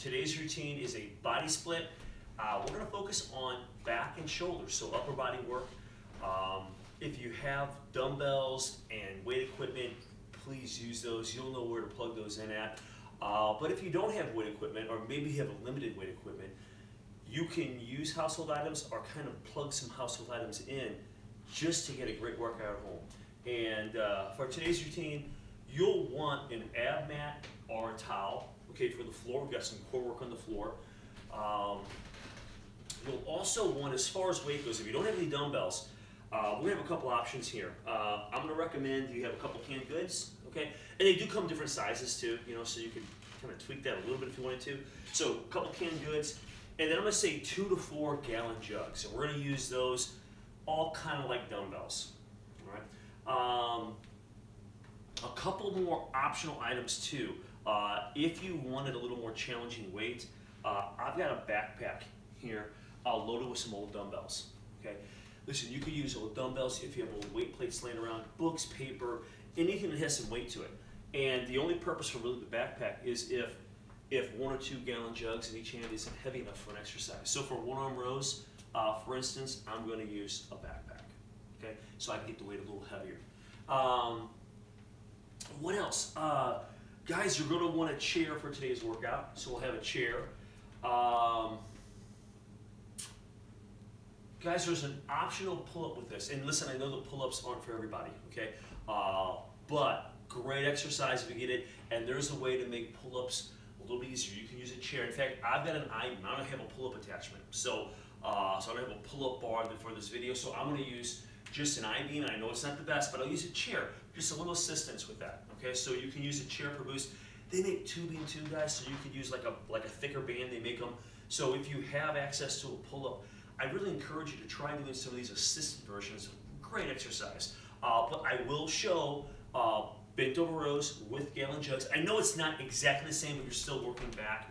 Today's routine is a body split. We're going to focus on back and shoulders, so upper body work. If you have dumbbells and weight equipment, please use those. You'll know where to plug those in at. But if you don't have weight equipment, or maybe you have a limited weight equipment, you can use household items or kind of plug some household items in just to get a great workout at home. And for today's routine, you'll want an ab mat or a towel, okay, for the floor. We've got some core work on the floor. You'll also want, as far as weight goes, if you don't have any dumbbells, we have a couple options here. I'm going to recommend you have a couple canned goods, okay? And they do come different sizes too, you know, so you can kind of tweak that a little bit if you wanted to. So a couple canned goods, and then I'm going to say 2 to 4 gallon jugs. And we're going to use those all kind of like dumbbells, all right? A couple more optional items too. If you wanted a little more challenging weight, I've got a backpack here loaded with some old dumbbells, okay? Listen, you can use old dumbbells if you have old weight plates laying around, books, paper, anything that has some weight to it. And the only purpose for really the backpack is if 1 or 2 gallon jugs in each hand isn't heavy enough for an exercise. So for one arm rows, for instance, I'm going to use a backpack, okay? So I can get the weight a little heavier. What else? Guys, you're going to want a chair for today's workout. So we'll have a chair. Guys, there's an optional pull-up with this. And listen, I know the pull-ups aren't for everybody, okay? But great exercise if you get it. And there's a way to make pull-ups a little bit easier. You can use a chair. In fact, I've got an I-beam. I don't have a pull-up attachment. So I don't have a pull-up bar for this video. So I'm going to use just an I-beam. And I know it's not the best, but I'll use a chair. Just a little assistance with that, okay? So you can use a chair for boost. They make tubing too, guys, so you could use like a thicker band. They make them. So if you have access to a pull-up, I really encourage you to try doing some of these assisted versions. Great exercise. But I will show bent over rows with gallon jugs. I know it's not exactly the same, but you're still working back.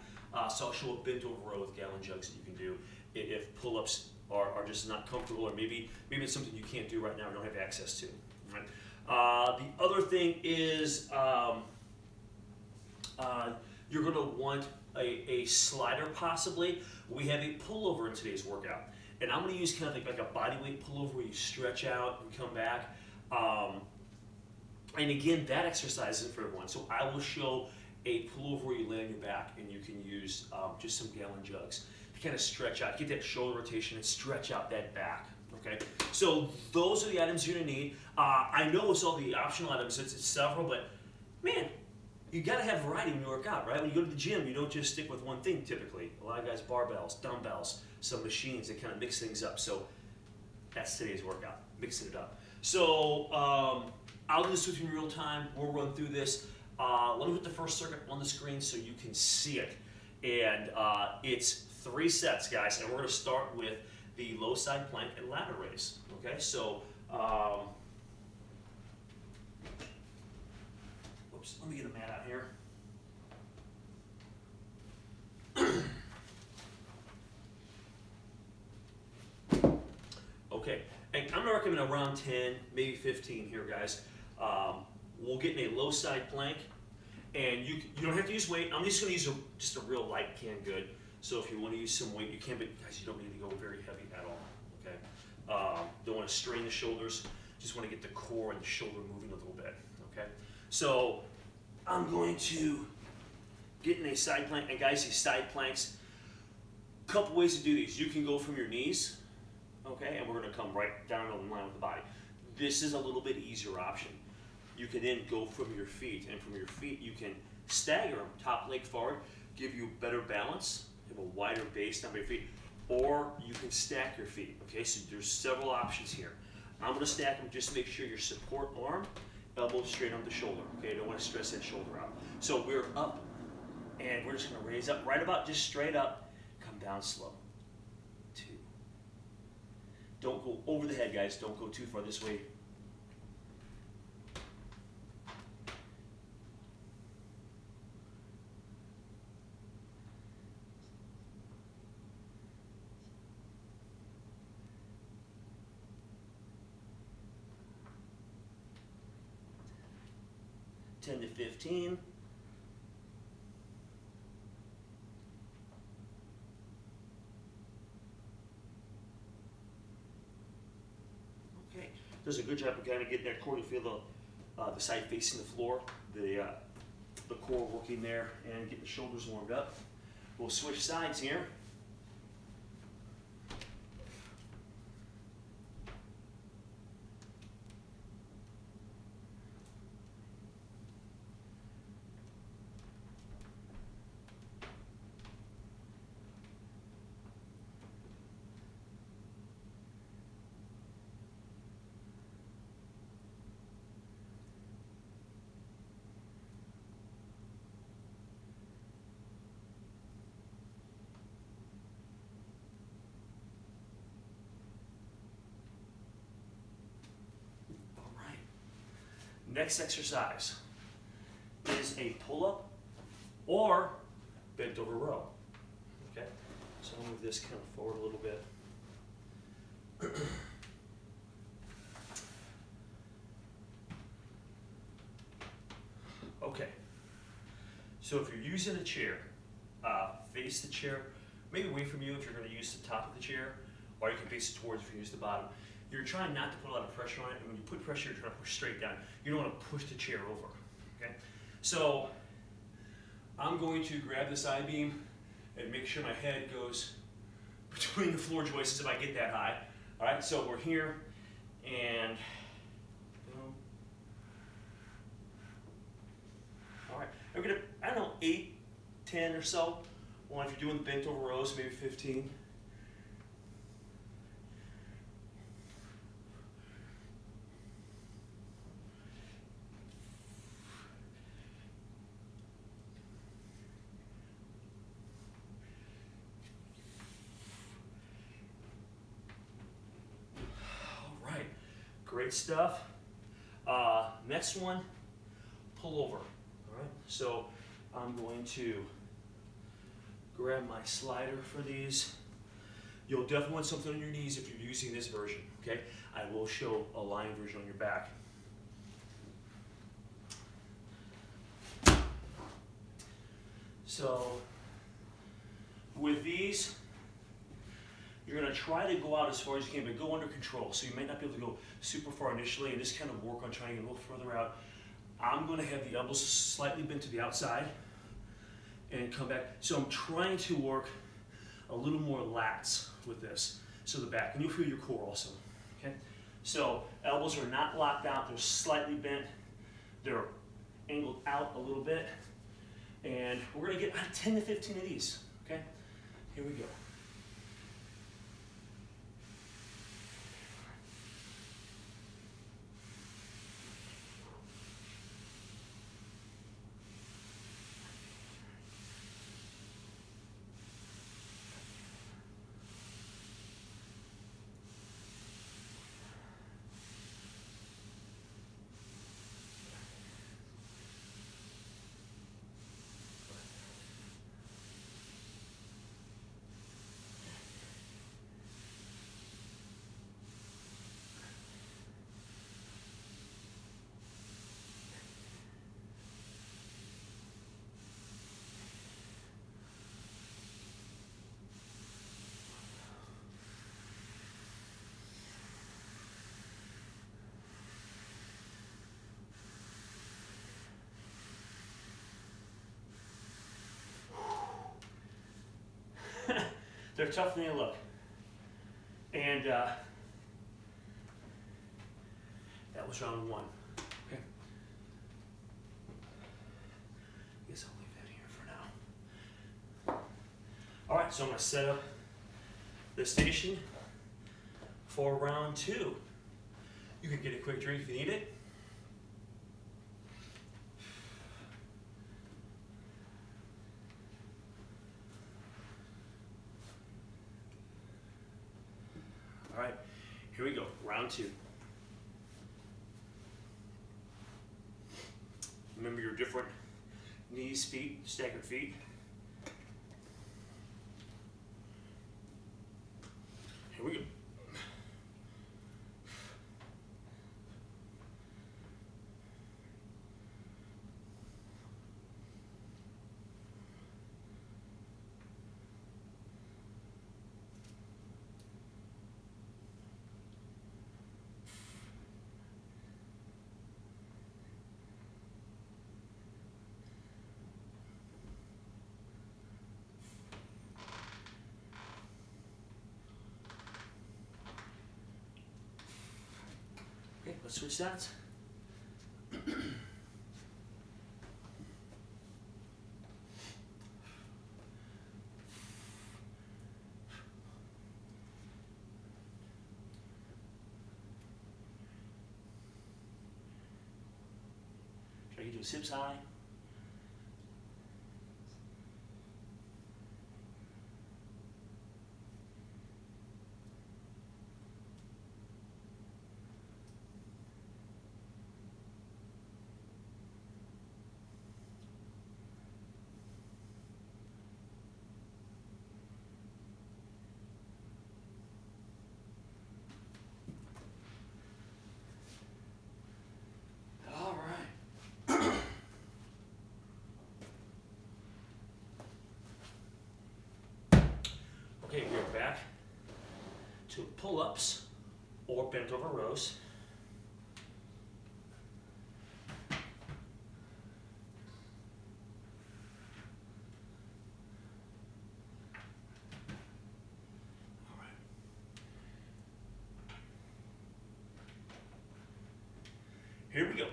So I'll show a bent over row with gallon jugs that you can do if pull-ups are just not comfortable, or maybe it's something you can't do right now or don't have access to. Right? The other thing is you're going to want a slider possibly. We have a pullover in today's workout. And I'm going to use kind of like a body weight pullover where you stretch out and come back. And again, that exercise isn't for everyone. So I will show a pullover where you lay on your back and you can use just some gallon jugs to kind of stretch out, get that shoulder rotation and stretch out that back. Okay, so those are the items you're going to need. I know it's all the optional items, it's several, but man, you got to have variety when you work out, right? When you go to the gym, you don't just stick with one thing typically. A lot of guys, barbells, dumbbells, some machines that kind of mix things up. So that's today's workout, mixing it up. So I'll do this with you in real time. We'll run through this. Let me put the first circuit on the screen so you can see it. And it's 3 sets, guys, and we're going to start with the low side plank and ladder raise. Okay, so whoops, let me get a mat out here. Okay, and I'm gonna recommend around 10, maybe 15 here, guys. We'll get in a low side plank, and you don't have to use weight. I'm just gonna use just a real light canned good. So if you want to use some weight, you can, but guys, you don't need to go very heavy at all, okay? Don't want to strain the shoulders, just want to get the core and the shoulder moving a little bit, okay? So I'm going to get in a side plank, and guys, these side planks, a couple ways to do these. You can go from your knees, okay, and we're going to come right down in line with the body. This is a little bit easier option. You can then go from your feet, and from your feet you can stagger them, top leg forward, give you better balance, have a wider base down by your feet, or you can stack your feet, okay? So there's several options here. I'm gonna stack them, just make sure your support arm, elbow straight on the shoulder, okay? Don't wanna stress that shoulder out. So we're up, and we're just gonna raise up, right about just straight up, come down slow. 2. Don't go over the head, guys, don't go too far this way. 10 to 15. Does a good job of kind of getting that core. You feel the side facing the floor, the core working there, and getting the shoulders warmed up. We'll switch sides here. Next exercise is a pull-up or bent over row. Okay, so I'll move this kind of forward a little bit. Okay, so if you're using a chair, face the chair, maybe away from you if you're going to use the top of the chair, or you can face it towards if you use the bottom. You're trying not to put a lot of pressure on it, and when you put pressure, you're trying to push straight down. You don't want to push the chair over, okay? So I'm going to grab this I-beam and make sure my head goes between the floor joists if I get that high. All right, so we're here, and boom. All right, I'm gonna, I don't know, 8, 10 or so. Well, if you're doing bent over rows, maybe 15. Great stuff. Next one, pull over. All right, so I'm going to grab my slider for these. You'll definitely want something on your knees if you're using this version, okay? I will show a lying version on your back. So with these, you're going to try to go out as far as you can, but go under control. So you might not be able to go super far initially, and just kind of work on trying to get a little further out. I'm going to have the elbows slightly bent to the outside and come back. So I'm trying to work a little more lats with this. So the back, and you'll feel your core also. Okay. So elbows are not locked out; they're slightly bent. They're angled out a little bit, and we're going to get 10 to 15 of these. Okay. Here we go. They're tougher than they look. And that was round one. Okay. I guess I'll leave that here for now. All right, so I'm going to set up the station for round two. You can get a quick drink if you need it. All right, here we go, round two. Remember your different knees, feet, staggered feet. Here we go. Let's switch sides. Try to get those hips high. All right. Okay, we are back to pull-ups or bent over rows. All right. Here we go.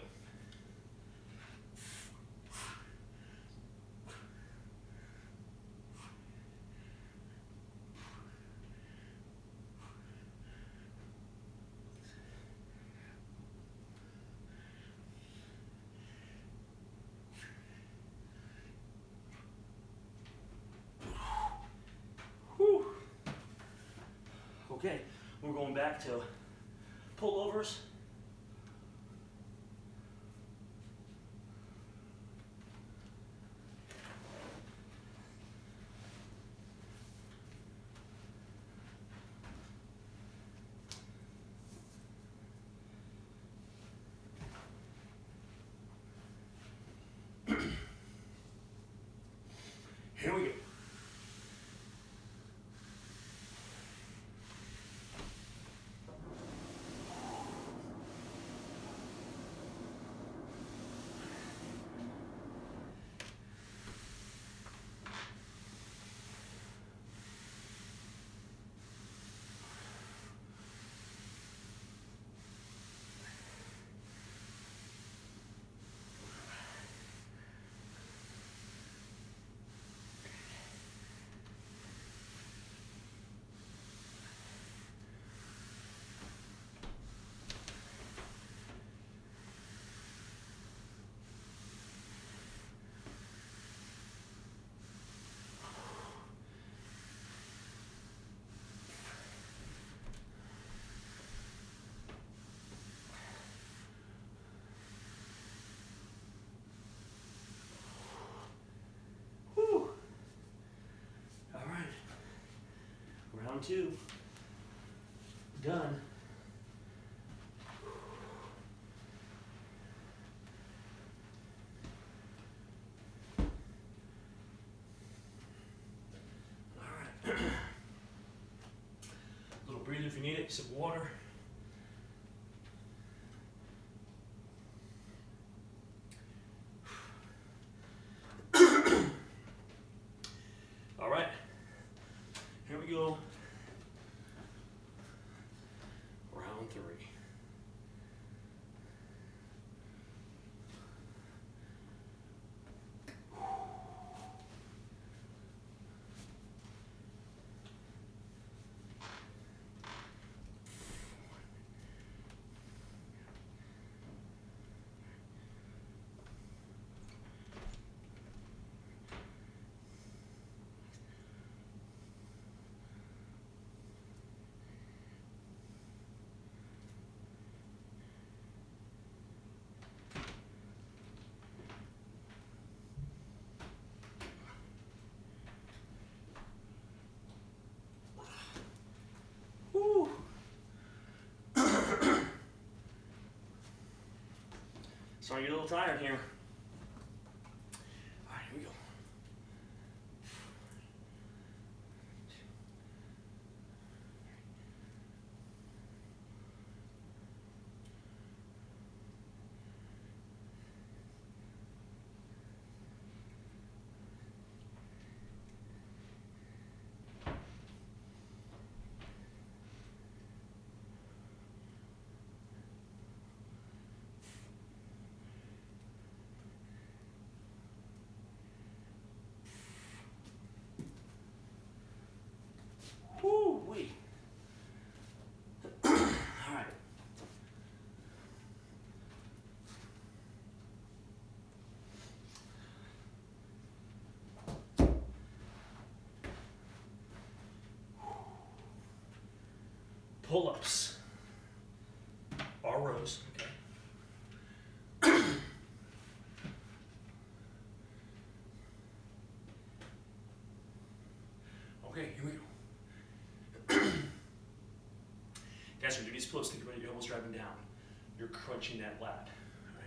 Whew. Okay, we're going back to pullovers. Here we go. Whew. All right. Round two. Done. All right. A little breather if you need it. Sip water. All right. Here we go. Round three. Whew. Starting to get a little tired here. All right, here we go. pull-ups, bar rows, okay? Okay, here we go. Guys, when you do these pull-ups, think about your elbows driving down. You're crunching that lat. All right,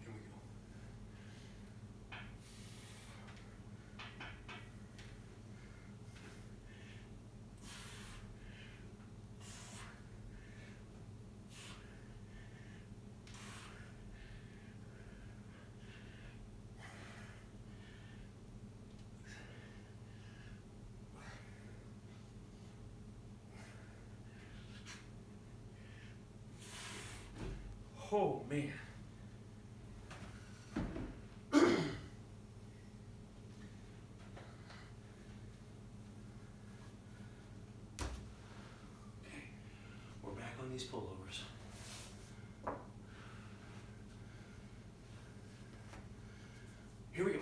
here we go. Oh, man. Okay, we're back on these pullovers. Here we go.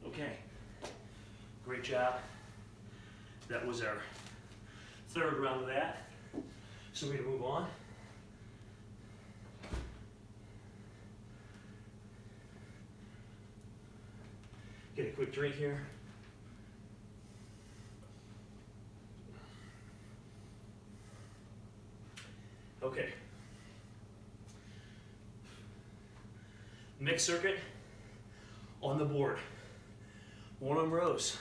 Okay, great job. That was our third round of that. So we're gonna move on. Get a quick drink here. Okay. Mixed circuit on the board. One-arm rows,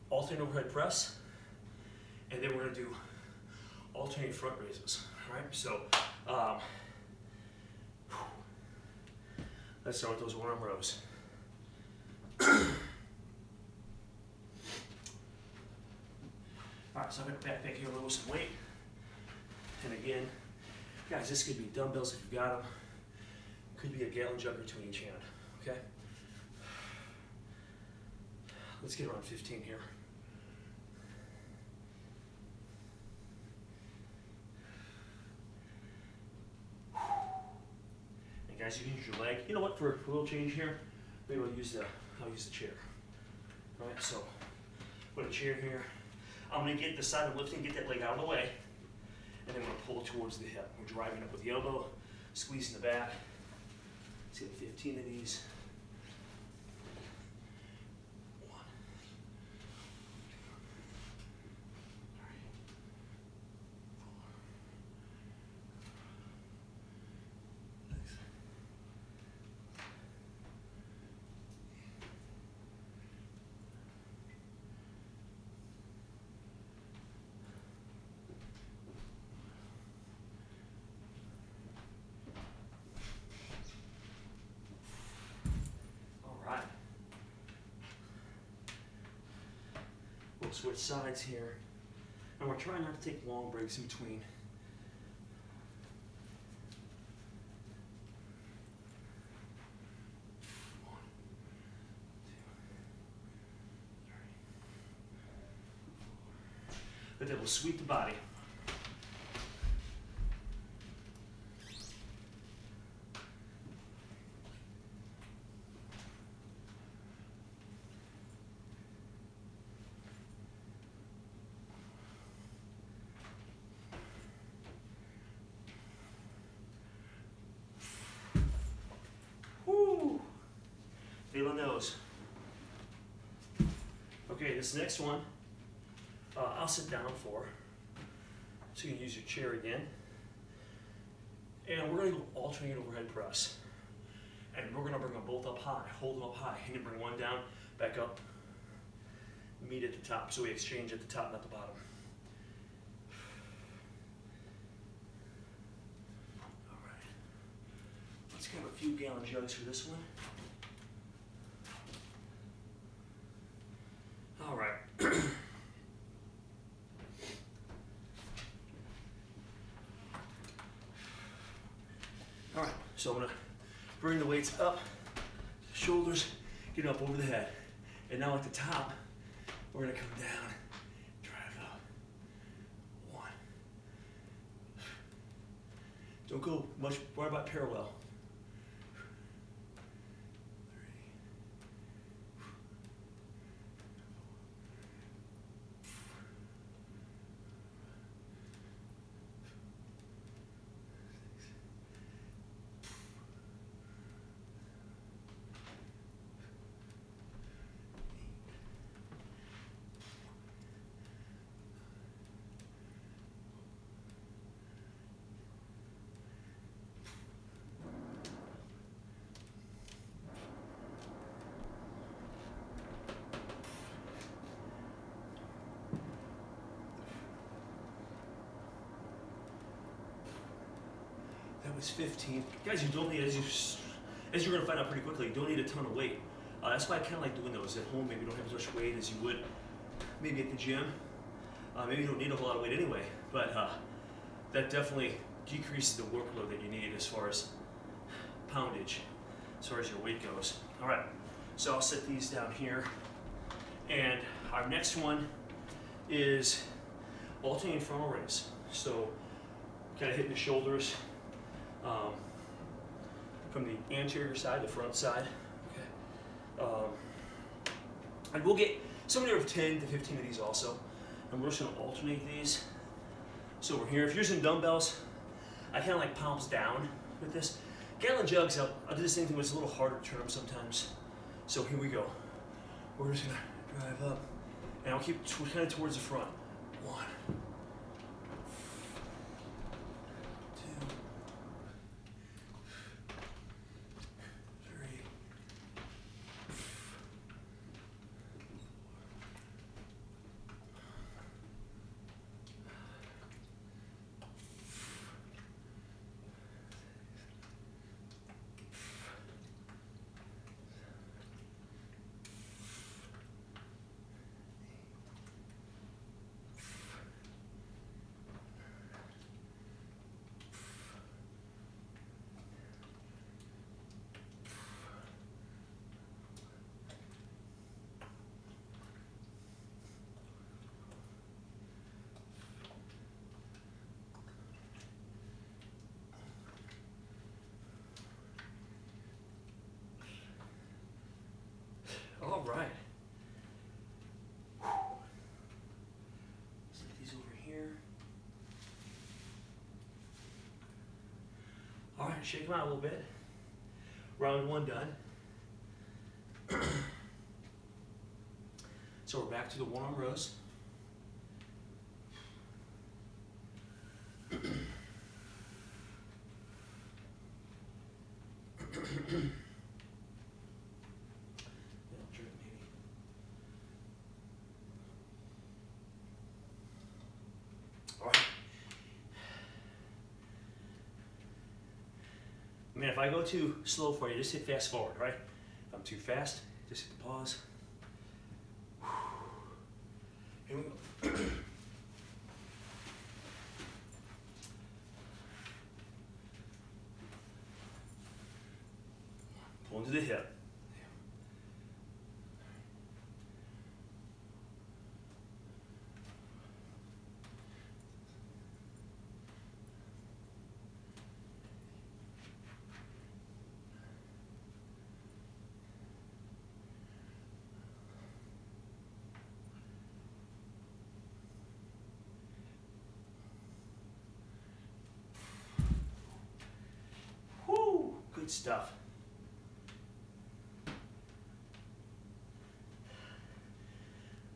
alternate overhead press, and then we're going to do alternating front raises. All right, so let's start with those one-arm rows. All right, so I'm going to back here a little with some weight. And again, guys, this could be dumbbells if you've got them. Could be a gallon jug or two in each hand, okay? Let's get around 15 here. And guys, you can use your leg. You know what? For a little change here, maybe I'll use the chair. All right, so put a chair here. I'm going to get the side of lifting, get that leg out of the way, and then I'm going to pull it towards the hip. We're driving up with the elbow, squeezing the back. Let's get 15 of these. We'll switch sides here. And we're trying not to take long breaks in between. One, two, 3, 4. But that will sweep the body. Feeling those. Okay, this next one, I'll sit down for. So you can use your chair again. And we're gonna go alternate overhead press. And we're gonna bring them both up high, hold them up high, and then bring one down, back up, meet at the top. So we exchange at the top, not the bottom. All right. Let's grab a few gallon jugs for this one. All right. All right, so I'm gonna bring the weights up, shoulders, get up over the head. And now at the top, we're gonna come down, drive up. 1. Don't go much, worry about parallel. 3. That was 15. Guys, you don't need, as you're gonna find out pretty quickly, you don't need a ton of weight. That's why I kind of like doing those at home. Maybe you don't have as much weight as you would maybe at the gym. Maybe you don't need a whole lot of weight anyway, but that definitely decreases the workload that you need as far as poundage, as far as your weight goes. All right, so I'll set these down here. And our next one is alternating frontal raise. So kind of hitting the shoulders from the anterior side, the front side. Okay. And we'll get somewhere of 10 to 15 of these also. And we're just gonna alternate these. So we're here. If you're using dumbbells, I kind of like palms down with this. Gallon jugs, I'll do the same thing, but it's a little harder to turn them sometimes. So here we go. We're just gonna drive up, and I'll keep kind of towards the front. 1, 2, 3, All right. Set these over here. All right, shake them out a little bit. Round 1 done. So we're back to the one-arm rows. I mean, if I go too slow for you, just hit fast forward, right? If I'm too fast, just hit the pause. Here we go. Pull into the hip. Good stuff.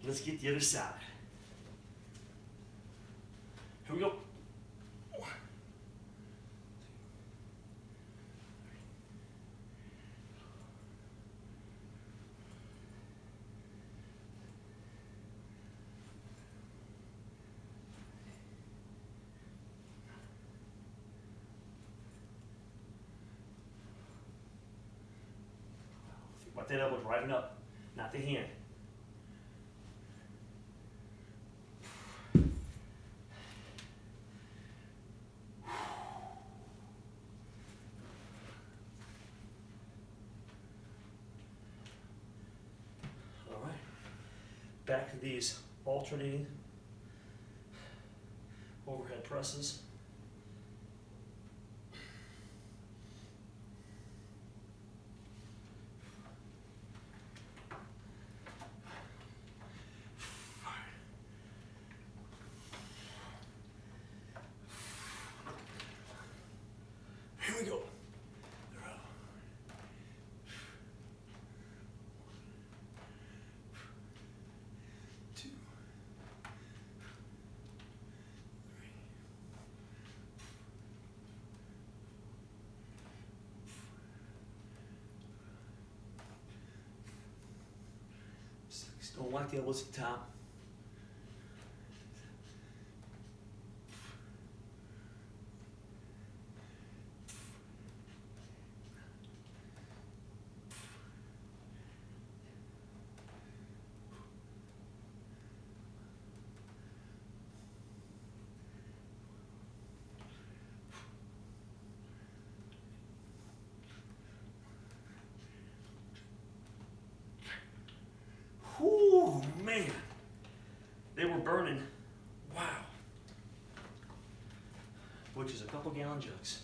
Let's get the other side. Here we go. 1, 2, Let that elbow drive it up, not the hand. All right. Back to these alternating overhead presses. Here we go. Two. Six. Don't lock the elbows at the top. Whoo, man. They were burning. Wow. Which is a couple gallon jugs.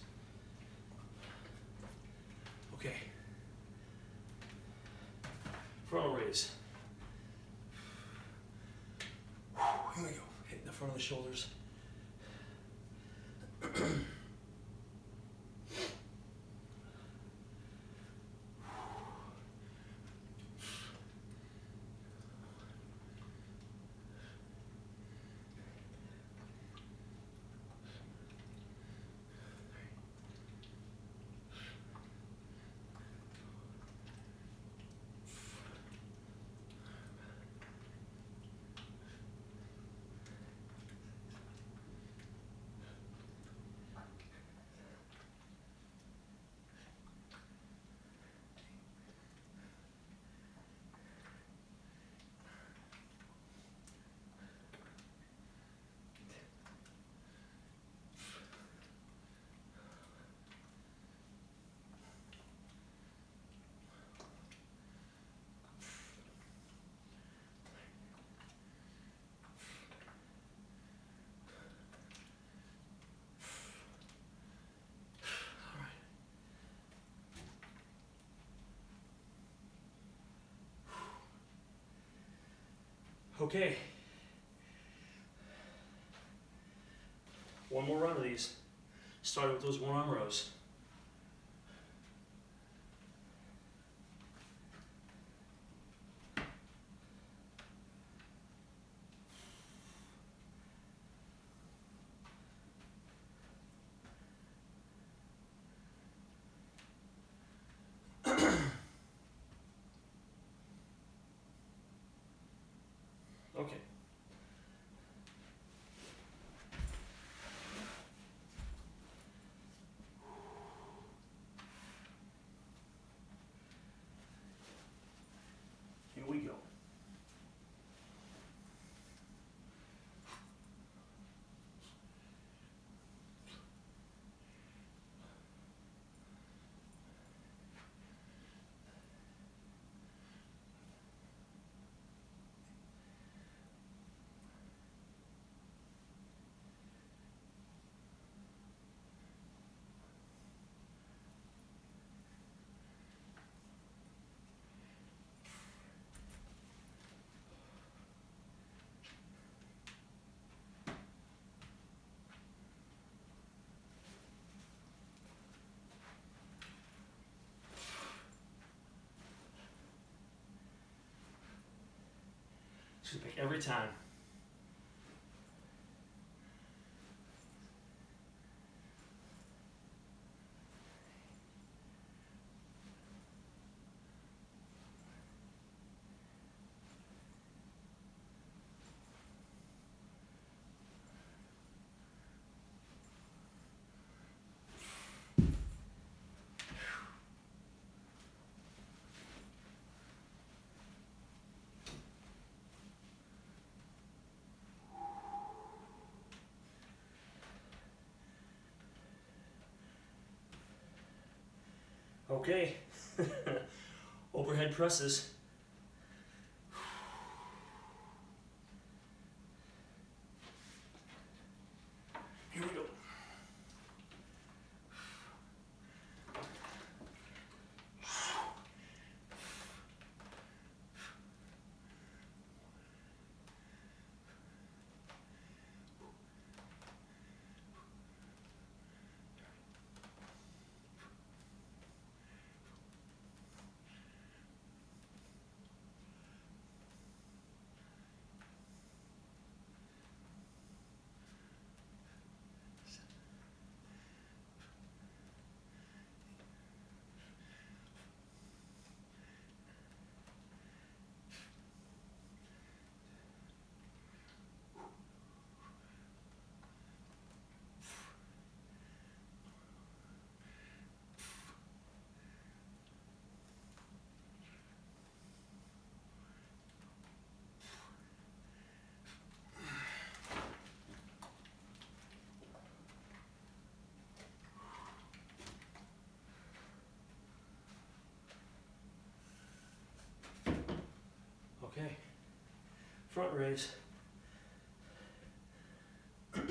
Okay. Frontal raise. Here we go. Hitting the front of the shoulders. Okay. One more run of these. Starting with those one arm rows. Okay. Here we go. Just pick every time. Okay. Overhead presses. Here we go. Okay, front raise. Here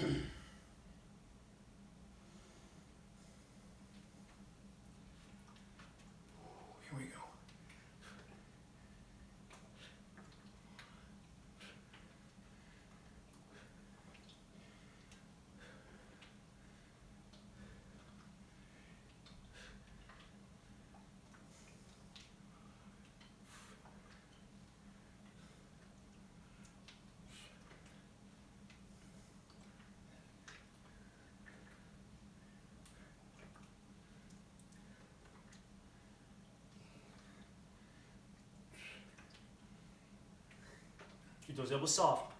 we go. Keep those elbows soft.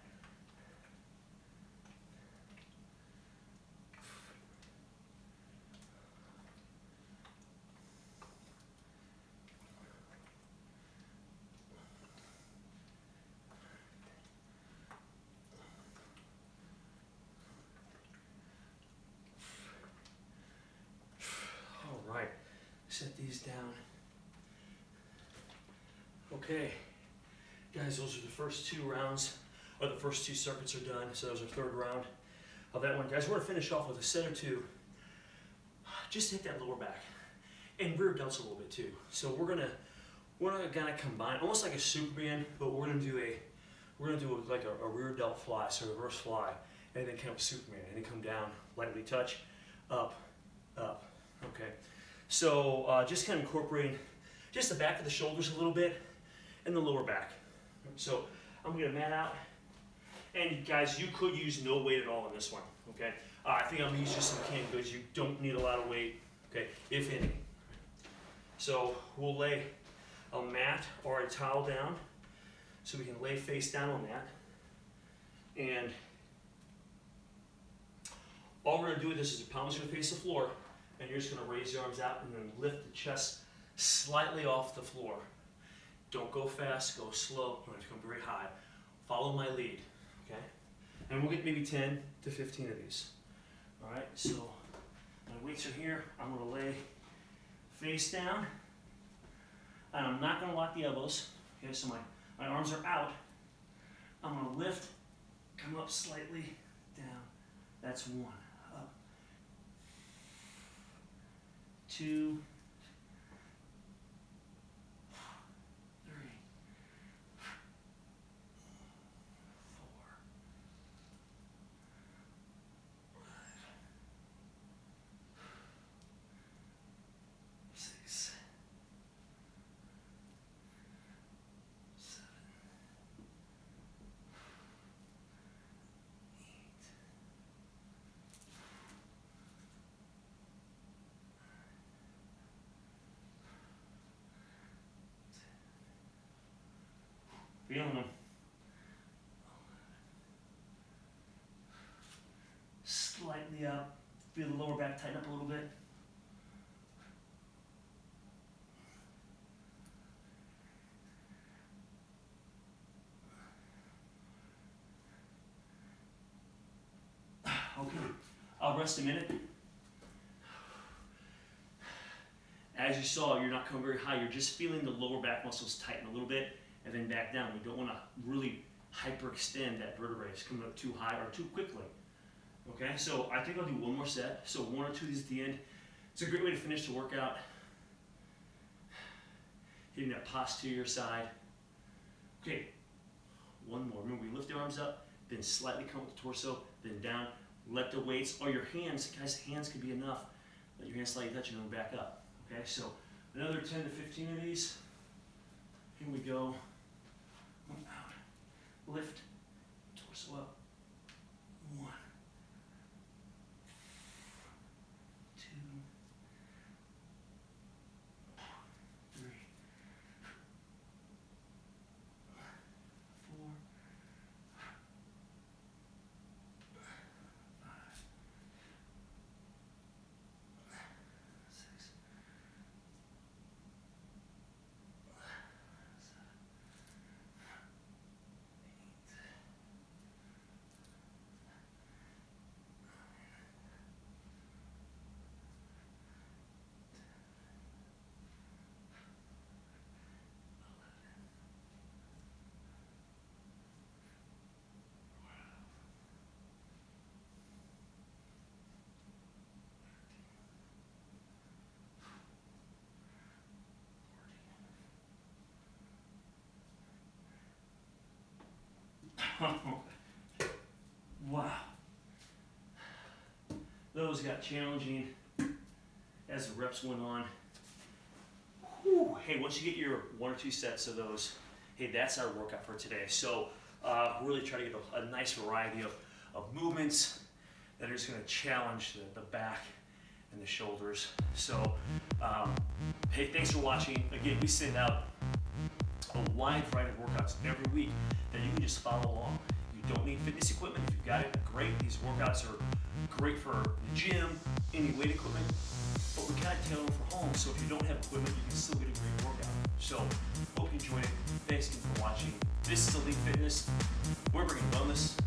All right, set these down. Okay, guys, those are the first 2 rounds, or the first 2 circuits are done, so that was our 3rd round of that one. Guys, we're gonna finish off with a set or 2. Just hit that lower back, and rear delts a little bit too. So we're gonna combine, almost like a Superman, but we're gonna do like a rear delt fly, so reverse fly, and then kind of Superman, and then come down, lightly touch, up, up, okay. So just kind of incorporating just the back of the shoulders a little bit, and the lower back. So I'm gonna mat out, and guys, you could use no weight at all in this one, okay? I think I'm gonna use just some canned goods. You don't need a lot of weight, okay, if any. So we'll lay a mat or a towel down, so we can lay face down on that. And all we're gonna do with this is your palms are gonna face the floor, and you're just gonna raise your arms out and then lift the chest slightly off the floor. Don't go fast, go slow. You want to come very high. Follow my lead, okay? And we'll get maybe 10 to 15 of these. All right, so my weights are here. I'm gonna lay face down, and I'm not gonna lock the elbows. Okay, so my arms are out. I'm gonna lift, come up slightly, down. That's 1, up, 2, 3, 4, 5, 6, 7, 8. Feeling them. Slightly up. Feel the lower back tighten up a little bit. Okay, I'll rest a minute. as you saw, you're not coming very high. You're just feeling the lower back muscles tighten a little bit and then back down. We don't want to really hyperextend that vertebrae. It's coming up too high or too quickly. Okay, so I think I'll do one more set. So 1 or 2 of these at the end. It's a great way to finish the workout. Hitting that posterior side. Okay, one more. Remember, we lift the arms up, then slightly come with the torso, then down. Let the weights, or your hands, guys, hands could be enough. Let your hands slightly touch and then back up. Okay, so another 10 to 15 of these. Here we go. One out. Lift. Torso up. 1. 2. 3. 4. 5. 6. Wow. Those got challenging as the reps went on. Whew. Hey, once you get your 1 or 2 sets of those, hey, that's our workout for today. So really try to get a nice variety of movements that are just going to challenge the back and the shoulders. So hey, thanks for watching. Again, we send out a wide variety of workouts every week that you can just follow along. You don't need fitness equipment. If you've got it, great. These workouts are great for the gym, any weight equipment, but we kind of tailor them for home. So if you don't have equipment, you can still get a great workout. So hope you enjoyed it. Thanks again for watching. This is Elite Fitness. We're bringing wellness.